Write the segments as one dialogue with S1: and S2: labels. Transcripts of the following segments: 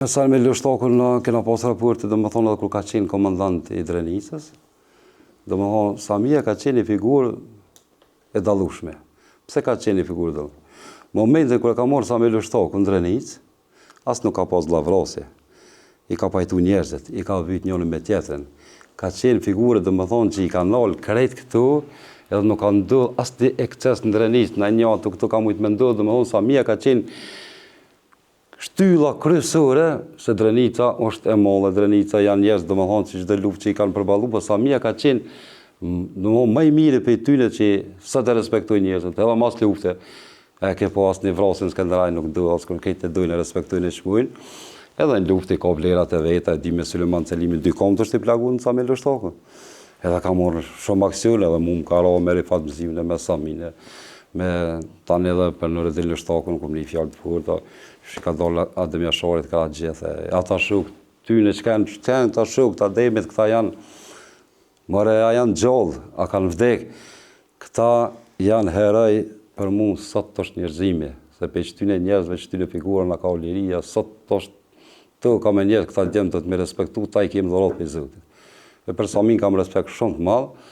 S1: Sa me Lështakun kena pas raporte, dhe më thonë edhe kur ka qenë komandant i Drenicës, dhe më thonë Samia ka qenë një figurë e dallueshme. Pse ka qenë një figurë e dallueshme? Momentin kur e ka marrë Sami Lështakun në Drenicë, as nuk ka pas llavrasje. I ka pajtu njerëzit, i ka vyt njëri me tjetrin. Ka qenë figurë, dhe më thonë, që i ka nalë krejt këtu, edhe nuk ka ndodhur as një ekces në Drenicë, në një atë këtu ka mujtë me ndodhë, dhe më thonë Samia ka qenë shtylla kryesore, se Drenica është e madhe, Drenica janë njerëz, domethënë që çdo luftë që i kanë përballuar, por Samia ka qenë domethënë më i miri prej tyre që sa të respektojnë njerëzit, edhe mas lufte. E ke pas një vrasje në Skënderaj, nuk do as kur këtë dojnë respektojnë e shmojnë. Edhe në luftë ka vlerat e veta, di me Sulejman Selimin 2 komtë është i plaguar në Sami Lështakun. Edhe ka marrë shumë aksione, edhe mu më ka ra me Rifat Mzimin me Samine, me tani edhe për Nureddin Lështakun, kom një fjallë të furta, që ka dalë Adem Jasharit, ka gjithë, ata shuk, tyne që kanë ta shuk, ta demit, këta janë, more, a janë gjallë, a kanë vdek, këta janë heroj për mu, sot të është njerëzimi, se pe qëtyne njerëzve, qëtyne figurën, a ka uliria, sot të është, të ka me njerëz, këta djemë të të me respektu, ta i kemë dhurat për Zotit. E për Samin kam respekt shumë të madhë,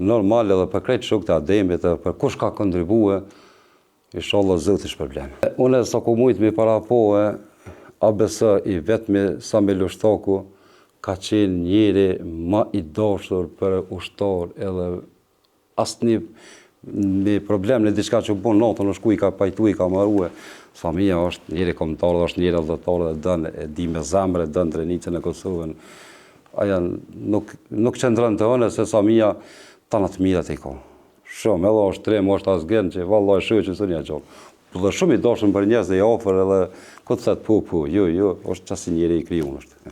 S1: normal edhe për krejt shuk të Ademit, edhe për kush ka kontribue, inshallah Zoti shpërblen. Unë sa ku mujt me parapohe, ABS i vetmi Sami Lështaku ka qenë njëri ma i dashur për ushtar, edhe asnjë me problem në diçka që bën natën në shku i ka pajtu, i ka marrue. Samia është njëri kombëtar, është njëri adhëtar dhe dën, e di me zemër, e dën Drenicën e Kosovën. Aja nuk qëndrën të hënë, se Samia tana të mirat i ka. Shumë, edhe është trem, është asgen që vallaj shoj që së një gjallë. Dhe shumë i dashëm për njerëz dhe i ofër edhe këtë thëtë jo, është qasi njëri i kriju është.